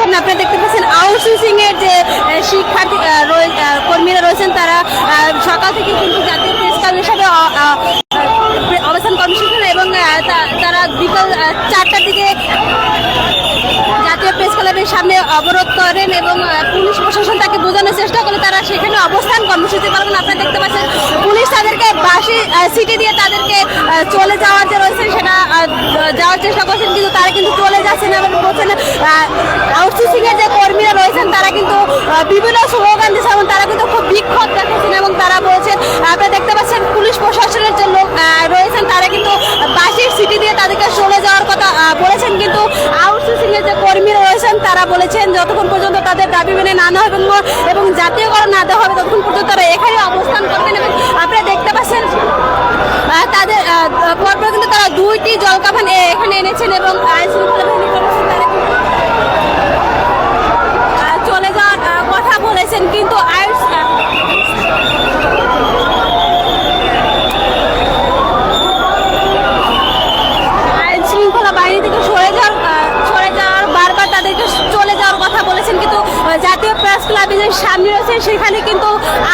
সামনে আপনারা দেখতে পাচ্ছেন আউটসোর্সিং এর যে শিক্ষার্থী কর্মীরা রয়েছেন তারা সকাল থেকে কিন্তু জাতীয় প্রেস ক্লাবের সাথে অবস্থান কর্মসূচি এবং তারা বিকাল 4টার দিকে জাতীয় প্রেস ক্লাবের সামনে অবরোধ করেন এবং পুলিশ প্রশাসন তাকে বোঝানোর চেষ্টা করে তারা সেখানে অবস্থান কর্মসূচি পালন। আপনারা দেখতে পাচ্ছেন পুলিশ তাদেরকে বাসি সিটি দিয়ে তাদেরকে চলে যাওয়ার যে রয়েছে সেটা যাওয়ার চেষ্টা করছেন, কিন্তু তারা কিন্তু চলে যাচ্ছেন এবং বলছেন আউটসোর্সিং এর যে কর্মীরা রয়েছেন তারা কিন্তু বিভিন্ন স্লোগান দিচ্ছেন এবং তারা কিন্তু খুব বিক্ষোভ দেখাচ্ছেন এবং তারা বলছেন আপনারা দেখতে পাচ্ছেন পুলিশ প্রশাসনের যে লোক রয়েছেন তারা কিন্তু বাসির সিটি দিয়ে তাদেরকে চলে যাওয়ার কথা বলেছেন, কিন্তু আউটসোর্সিং এর যে কর্মীরা রয়েছেন তারা বলেছেন যতক্ষণ পর্যন্ত তাদের দাবি মেনে না নেওয়া হবে এবং জাতীয়করণ না দেওয়া হবে ততক্ষণ পর্যন্ত তারা এখানে অবস্থান করবেন। এবং আপনারা দেখতে পাচ্ছেন তাদের পরপর কিন্তু তারা 2টি জলকামান এখানে এনেছেন এবং আইন শৃঙ্খলা বাহিনী করেছেন তারা চলে যাওয়ার কথা বলেছেন, কিন্তু আইন শৃঙ্খলা বাহিনী থেকে সরে যাওয়ার বারবার তাদেরকে চলে যাওয়ার কথা বলেছেন, কিন্তু জাতীয় প্রেস ক্লাবের যে সামনে রয়েছে সেখানে কিন্তু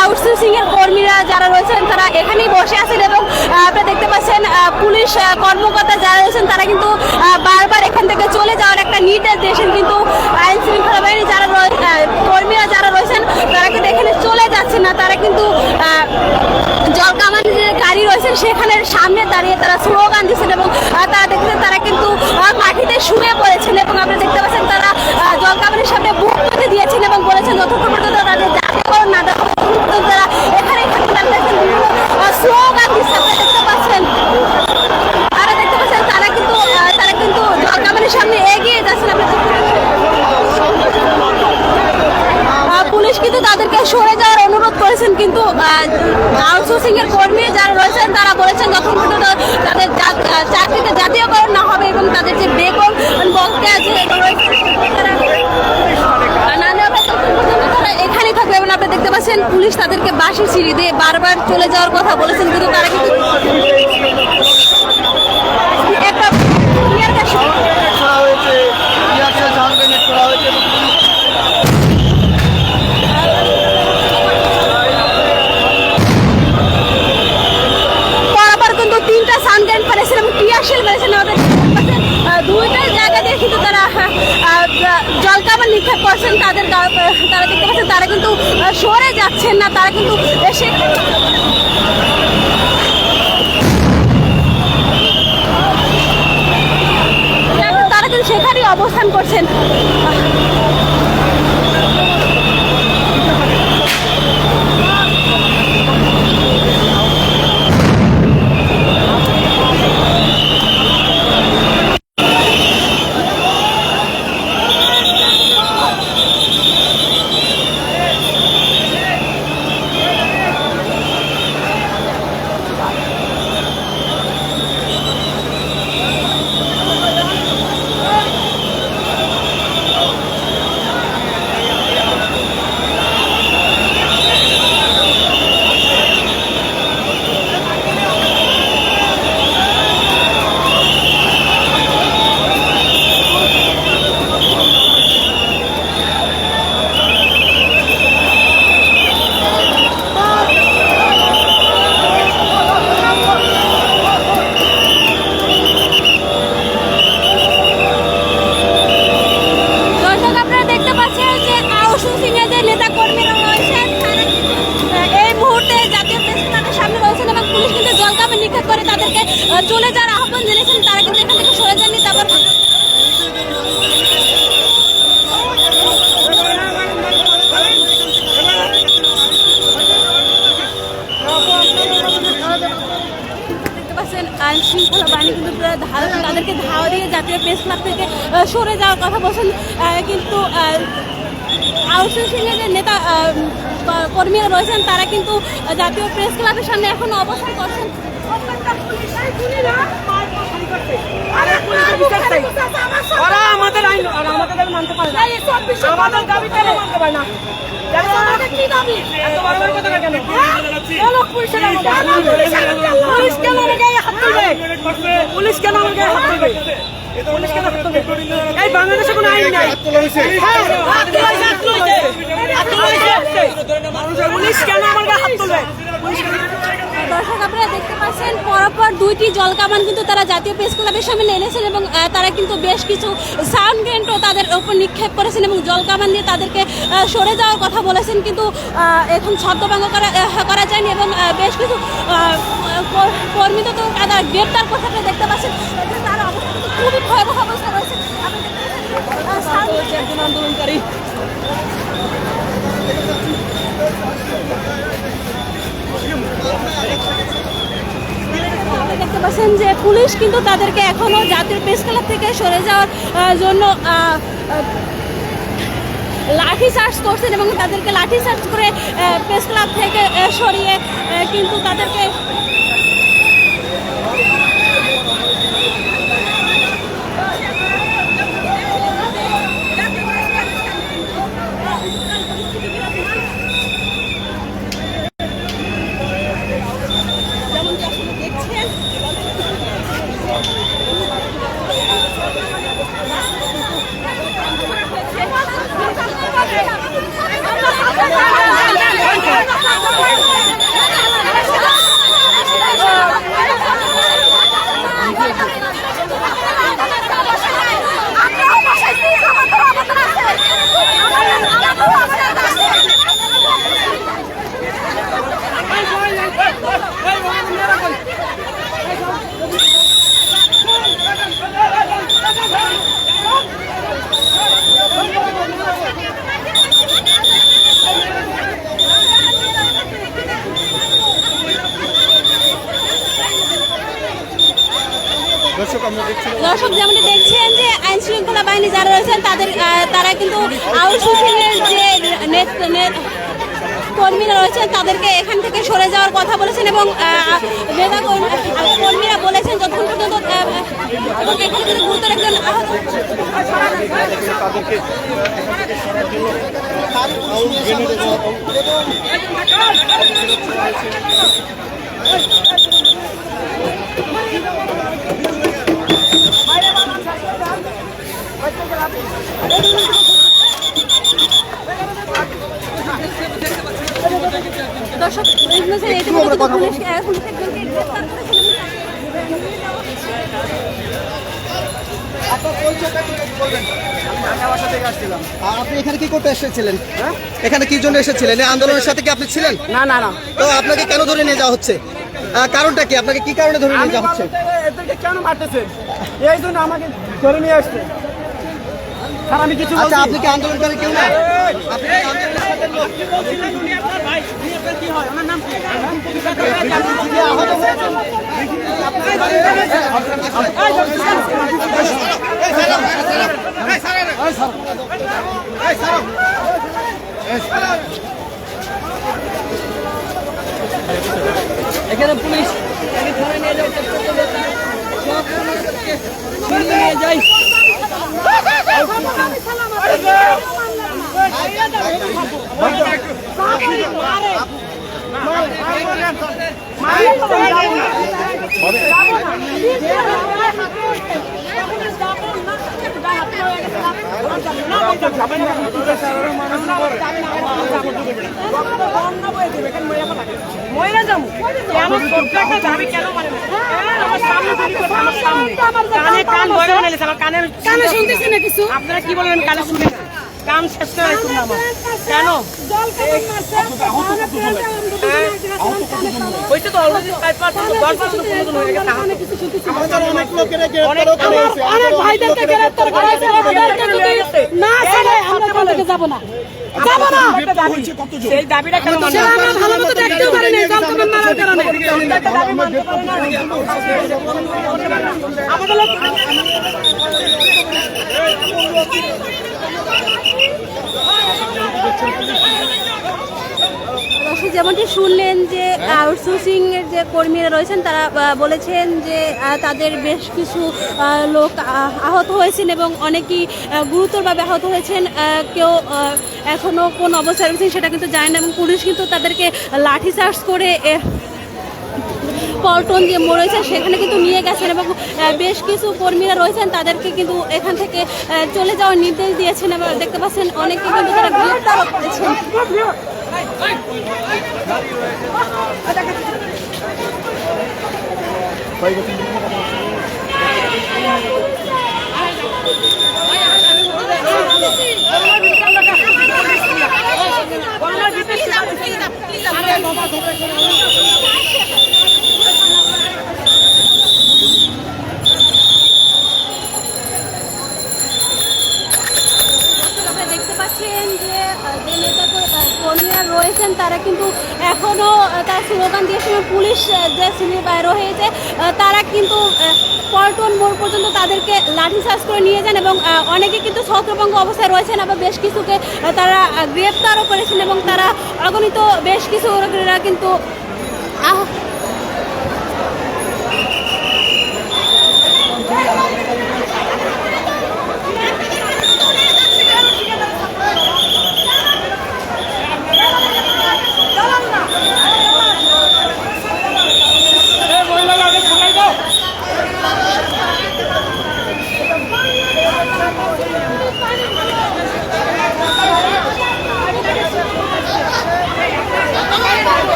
আউটসোর্সিং এর কর্মীরা যারা রয়েছেন তারা এখানেই বসে আছেন এবং আপনারা দেখতে পাচ্ছেন পুলিশ কর্মকর্তা যারা রয়েছেন তারা কিন্তু বারবার এখান থেকে চলে যাওয়ার একটা নির্দেশ দিয়েছেন, কিন্তু আইন শৃঙ্খলা বাহিনী যারা কর্মীরা যারা রয়েছেন তারা কিন্তু এখানে চলে যাচ্ছে না। তারা কিন্তু জলকামানের যে গাড়ি রয়েছেন সেখানের সামনে দাঁড়িয়ে তারা স্লোগান দিচ্ছেন এবং তারা দেখছেন তারা কিন্তু মাটিতে শুয়ে পড়েছেন এবং আপনারা দেখতে পাচ্ছেন তারা জলকামানের সামনে বুক পেতে দিয়েছেন এবং বলেছেন যতক্ষণ পর্যন্ত তাদের জাতীয়করণ না দেওয়া হবে ততক্ষণ পর্যন্ত তারা এখানে স্লোগান দিচ্ছে। আপনারা দেখতে পাচ্ছেন তারা কিন্তু জলকামানের সামনে এগিয়ে যাচ্ছেন। পুলিশ কিন্তু তাদেরকে সরে যাওয়ার অনুরোধ করেছেন, কিন্তু আউটসোর্সিং এর কর্মী যারা রয়েছেন তারা বলেছেন যখন পর্যন্ত তাদের চাকরিতে জাতীয়করণ না হবে এবং তাদের যে বেতন বকেয়া যে এখানেই থাকবে এবং আপনি দেখতে পাচ্ছেন পুলিশ তাদেরকে বাসি সিঁড়ি দিয়ে বারবার চলে যাওয়ার কথা বলেছেন, কিন্তু তারা কিন্তু একটা দুইটা জায়গা দিয়ে কিন্তু তারা জলকামান নিক্ষেপ করছেন তারা দেখতে পাচ্ছেন তারা কিন্তু সরে যাচ্ছেন না, তারা কিন্তু সেখানেই অবস্থান করছেন। চলে যাওয়ার আহ্বান জানিয়েছেন, তারা কিন্তু এখান থেকে সরে যাননি। তারপর দেখতে পাচ্ছেন আইন শৃঙ্খলা বাহিনী কিন্তু তাদেরকে ধাওয়া দিয়ে জাতীয় প্রেস ক্লাব থেকে সরে যাওয়ার কথা বলছেন, কিন্তু আউটসোর্সিং এর যে নেতা কর্মীরা রয়েছেন তারা কিন্তু জাতীয় প্রেস ক্লাবের সামনে এখন অবস্থান করছেন। আমাদের আইন আমাদের মানতে পারে না, আমাদের দাবি মানতে পারে না। পুলিশ কেন আমার গায়ে হাত তুলবে? এই বাংলাদেশে কোনো আইন নাই। পুলিশ কেন আমার গায়ে হাত তুলবে? দর্শক আপনারা দেখতে পাচ্ছেন পরপর দুইটি জলকামান কিন্তু তারা জাতীয় প্রেস ক্লাবের সামনে এনেছেন এবং তারা কিন্তু বেশ কিছু সাউন্ড গ্রেনেডও তাদের উপর নিক্ষেপ করেছেন এবং জলকামান দিয়ে তাদেরকে সরে যাওয়ার কথা বলেছেন, কিন্তু এখন ছদ্মভঙ্গ করা যায়নি এবং বেশ কিছু কর্মীদের তো তারা গ্রেপ্তার করতে আপনারা দেখতে পাচ্ছেন। তার অবস্থা কিন্তু খুবই ভয়াবহ অবস্থা রয়েছে। একজন আন্দোলনকারী দেখতে পাচ্ছেন যে পুলিশ কিন্তু তাদেরকে এখনো জাতীয় প্রেস ক্লাব থেকে সরে যাওয়ার জন্য লাঠি চার্জ করছেন এবং তাদেরকে লাঠি চার্জ করে প্রেস ক্লাব থেকে সরিয়ে কিন্তু তাদেরকে দর্শক যেমনটি দেখছেন যে আইন শৃঙ্খলা বাহিনী যারা রয়েছেন তারা কিন্তু আউটসোর্সিংয়ের যে কর্মীরা রয়েছেন তাদেরকে এখান থেকে সরে যাওয়ার কথা বলেছেন এবং নেতা কর্মীরা বলেছেন যতক্ষণ পর্যন্ত এবং এখানে কিন্তু গুরুতর একজন আহত দর্শক আপনি এখানে কি করতে এসেছিলেন? এখানে কি জন্য এসেছিলেন? এই আন্দোলনের সাথে কি আপনি ছিলেন? না না না, তো আপনাকে কেন ধরে নিয়ে যাওয়া হচ্ছে? কারণটা কি? আপনাকে কি কারণে ধরে নিয়ে যাওয়া হচ্ছে? এদেরকে কেন মারতেছেন? এই জন্য আমাকে ধরে নিয়ে আসছে। স্যার আমি কিছু আচ্ছা, আপনি কি আন্দোলনকারী কেউ না? আপনি কি আন্দোলনের সাথে লোক? কি হয় ওনার নাম কি? যে আহত হয়েছেন? এখানে পুলিশ ধরে নিয়ে যাওয়ার চেষ্টা করবে, সব সরিয়ে নিয়ে যায়। মহিলা যাবো আমার প্রত্যেকটা দাবি কেন মানে আমার সামনে আমার সামনে কানে কান ধরে বানাইছে আমার কানে শুনতেছি না কিছু। আপনারা কি বলবেন কানে শুনে না? কান শেষ করে রাখুন না আমার কেন হইছে তো অলরেডি 5% 10% হয়ে গেছে। আমাদের অনেক লোকেরা গ্রেফতার হয়েছে, অনেক ভাইদেরকে গ্রেফতার করা হয়েছে। না স্যার আমরা কোন দিকে যাব না, যাব না। সেই দাবিটা কেন মানবে না? আমরা ভালো মতো দেখতেও পারি না জলকামান মারার কারণে। দাবি মানতে পারে না আমাদের লোক যেমনটি শুনলেন যে আউটসোর্সিং এর যে কর্মীরা রয়েছেন তারা বলেছেন যে তাদের বেশ কিছু লোক আহত হয়েছেন এবং অনেকেই গুরুতরভাবে আহত হয়েছেন। কেউ এখনো কোন অবস্থায় রয়েছেন সেটা কিন্তু জানে না এবং পুলিশ কিন্তু তাদেরকে লাঠিচার্জ করে পল্টন যে মোড় রয়েছে সেখানে কিন্তু নিয়ে গেছেন এবং বেশ কিছু কর্মীরা রয়েছেন তাদেরকে কিন্তু এখান থেকে চলে যাওয়ার নির্দেশ দিয়েছেন এবং দেখতে পাচ্ছেন অনেকে কিন্তু তারা গ্রেফতার করেছেন। দেখতে পাচ্ছেন যে নেতা কর্মীরা রয়েছেন তারা কিন্তু এখনো তার স্লোগান দিয়েছেন। পুলিশ যে সিনিয়র বাইরে হয়েছে তারা কিন্তু পল্টন মোড় পর্যন্ত তাদেরকে লাঠিচার্জ করে নিয়ে যান এবং অনেকে কিন্তু ছত্রভঙ্গ অবস্থায় রয়েছেন, আবার বেশ কিছুকে তারা গ্রেফতারও করেছেন এবং তারা অগণিত বেশ কিছু কিন্তু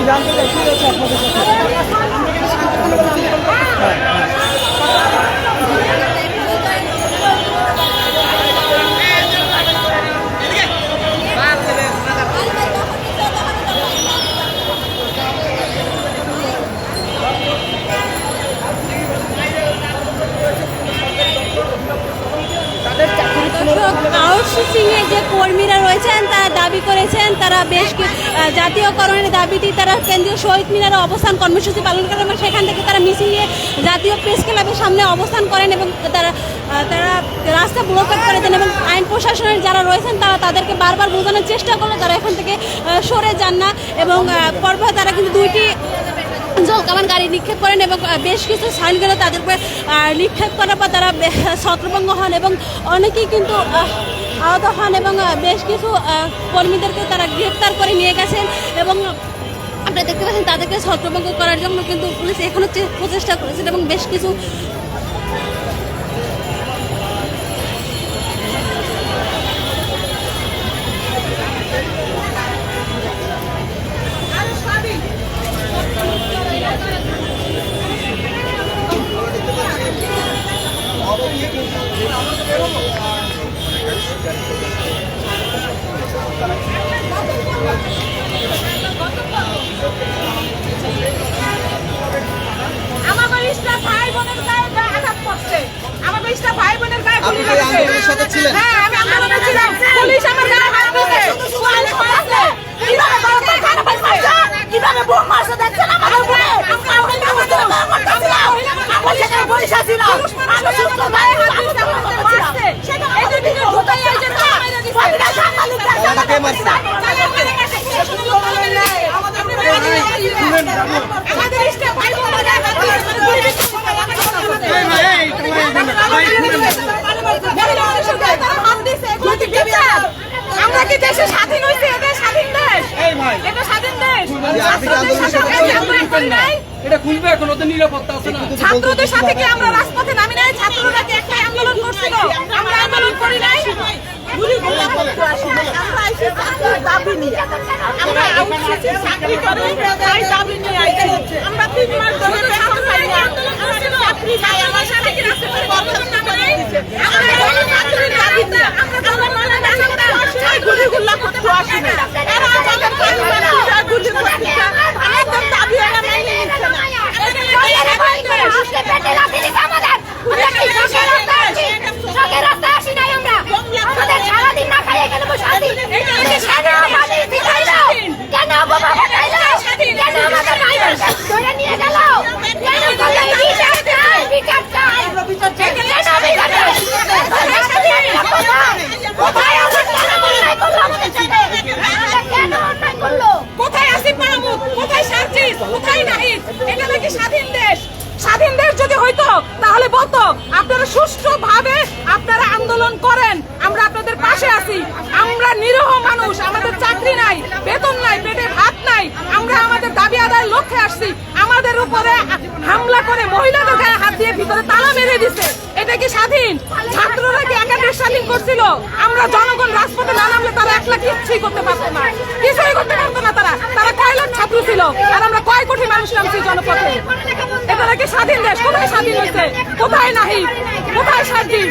জানতে চাই কি হচ্ছে আপনাদের আউটসোর্সিং এর যে কর্মীরা রয়েছেন তারা দাবি করেছেন তারা বেশ জাতীয়করণের দাবিতে তারা কেন্দ্রীয় শহীদ মিনারে অবস্থান কর্মসূচি পালন করেন এবং সেখান থেকে তারা মিছিল নিয়ে জাতীয় প্রেস ক্লাবের সামনে অবস্থান করেন এবং তারা রাস্তা ব্লকেট করে দেন এবং আইন প্রশাসনের যারা রয়েছেন তারা তাদেরকে বারবার বোঝানোর চেষ্টা করলো তারা এখান থেকে সরে যান না এবং পরপর তারা কিন্তু দুইটি জলকামান গাড়ি নিক্ষেপ করেন এবং বেশ কিছু সাইনগুলো তাদের উপরে নিক্ষেপ করার পর তারা ছত্রভঙ্গ হন এবং অনেকেই কিন্তু আহত হন এবং বেশ কিছু কর্মীদেরকে তারা গ্রেফতার করে নিয়ে গেছেন এবং আপনারা দেখতে পাচ্ছেন তাদেরকে ছত্রভঙ্গ করার জন্য কিন্তু পুলিশ এখনো প্রচেষ্টা করেছেন এবং বেশ কিছু আন্দোলনের সাথে ছিলেন? পুলিশ আমার গায়ে হাত দিয়েছে। পুলিশ মারছে। কিভাবে বলতে খারাপ হইছে? কিভাবে বোম মারছে দেখছেন আমাদের উপরে? আমরা সেখানে বসে ছিলাম। আমরা সুস্থ গায়ে হাত দিয়েছে আমাদের মারছে। এদের দিকে ঢুকাই এই যে মেরে দিছে। কে মারছে? আমাদের স্টাফ ভাই বোনরা গায়ে হাত দিয়েছে। আমরা কি দেশে স্বাধীন হয়েছে? এদের স্বাধীন দেশ, এটা স্বাধীন দেশ। এটা খুলবে এখন, ওদের নিরাপত্তা আছে না। ছাত্রদের সাথে কি আমরা রাজপথে নামি নাই? ছাত্ররা কি একটা আন্দোলন করছিল? আমরা আন্দোলন করি নাই। আমরা আইসি চাকরির দাবি নিয়ে, আমরা আউটসোর্সিং চাকরি করে তাই দাবি নিয়ে আইছি। আমরা 3 মাস ধরে বেতন পাই না। আমরা চাকরি চাই, আমার সাথে কি রাস্তায় বন্ধন নামে নাই? আমরা চাকরির দাবি নিয়ে আমরা মানে রাস্তাটা গুলিগুলা করতে আসি না। এরা আমাদের পরিবারে গুলি করতে আমাদের দাবি এরা মেনে নিচ্ছে না। পেটে লাথি দিছে আমাদের। শখের রাস্তায় আসি নাই আমরা। আমাদের সারাদিন না খাই এখানে বসে আছি। কেন আমাদের দিখাইলো? কেন বাবা বাটাইলো? কেন আমাদের ভাই ধরে নিয়ে গেল? এটা নাকি স্বাধীন দেশ। স্বাধীন দেশ যদি হইতো তাহলে বলতো আপনারা সুষ্ঠুভাবে আপনারা আন্দোলন করেন, আমরা আপনাদের পাশে আছি। আমরা নিরীহ মানুষ, আমাদের চাকরি নাই, বেতন নাই, পেটে ভাত নাই, আমরা আমাদের দাবি আদায়ের লক্ষ্যে আসছি। আমাদের উপরে হামলা করে মহিলাদের গায়ে হাত দিয়ে ভিতরে তালা মেরে দিছে। এটা কি স্বাধীন? ছাত্ররা কি একা দেশ স্বাধীন করছিল? আমরা জনগণ রাজপথে না নামলে তারা একলা কিছুই করতে পারতো না, কিছুই করতে পারতো না। তারা কয় লাখ ছাত্র ছিল আর আমরা কয় কোটি মানুষ নামছি জনপথে। এটা নাকি স্বাধীন দেশ? কোথায় স্বাধীন হয়েছে? কোথায় নাহি? কোথায় স্বাধীন?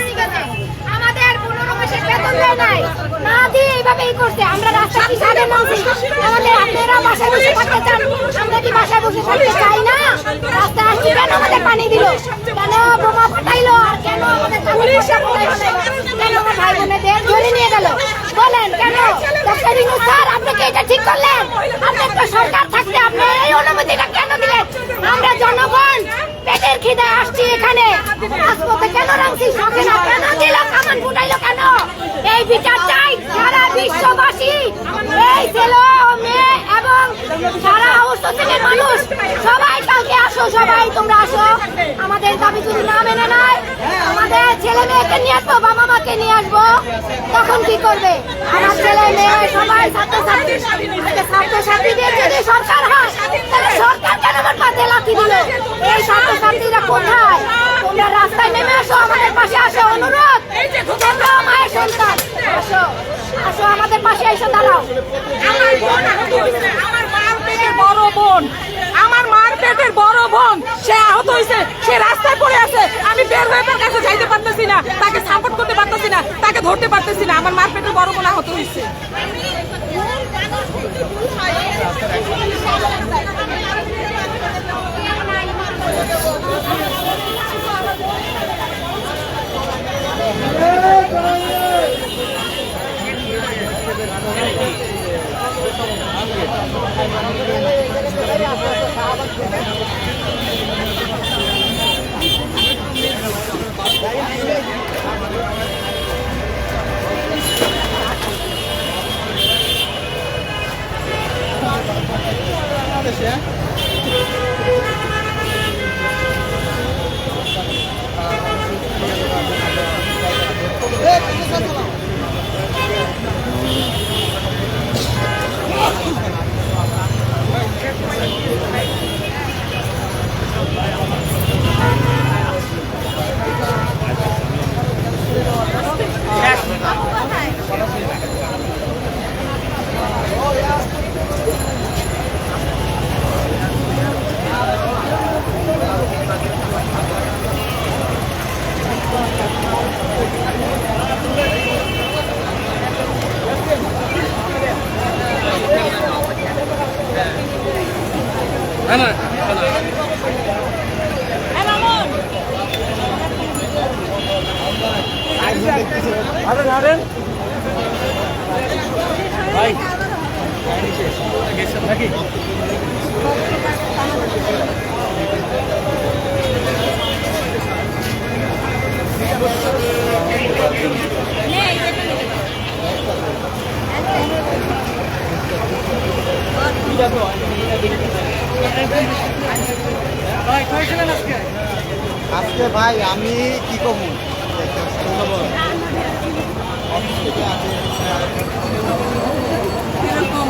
আমাদের কোনো মাসের বেতন দেয় নাই, না দিয়ে এইভাবেই করছে। আমরা রাস্তা কি সাথে নামছি, আমাদের আপনারা বাসায় বসে থাকতে চান, আমরা কি বাসায় বসে থাকতে চাই না? রাস্তা আসছি কেন আমাদের পানি দিল, কেন বোমা ফাটাইলো, আর কেন আমাদের পুলিশের কেন আমার ভাই বোনেদের ধরে নিয়ে গেল? বলেন কেন? ডক্টর ইউনূস স্যার, আপনি কি এটা ঠিক করলেন? আপনি একটা সরকার থাকতে আপনি এই অনুমতিটা কেন দিলেন? আমরা জনগণ পেটের খিদে আসছি এখানে, রাজপথে কেন নামছি? শখে না কেন দিল? কামান ফুটাইলো কেন? এই বিচার চাই সারা বিশ্ববাসী, এই ছেলে মেয়ে এবং সারা অবস্থিতির মানুষ সবাই কালকে আসো, সবাই তোমরা আসো। আমাদের দাবি যদি না মেনে নেয়, আমাদের ছেলে মেয়েকে নিয়ে আসবো, বাবা মাকে নিয়ে আসবো, তখন কি করবে? আমার ছেলে মেয়ে সবাই ছাত্রছাত্রীদের যদি সরকার হয়, তাহলে সরকার কেন আমার পাতে লাথি দিল? এই ছাত্রছাত্রীরা কোথায়? তোমরা রাস্তায় নেমে আসো, আমাদের পাশে আসো, অনুরোধ। তোমরা মায়ের সন্তান, আসো আসো আমাদের পাশে এসে দাঁড়াও। আমার বোন আহত হয়েছে, আমার মার পেটের বড় বোন, আমার মার পেটের বড় বোন সে আহত হয়েছে, সে রাস্তায় পড়ে আছে। আমি বের হয়ে তার কাছে যাইতে পারতেছি না, তাকে সাপোর্ট করতে পারতেছি না, তাকে ধরতে পারতেছি না। আমার মার পেটের বড় বোন আহত হয়েছে। আজকে ভাই আমি কি করবো এরকম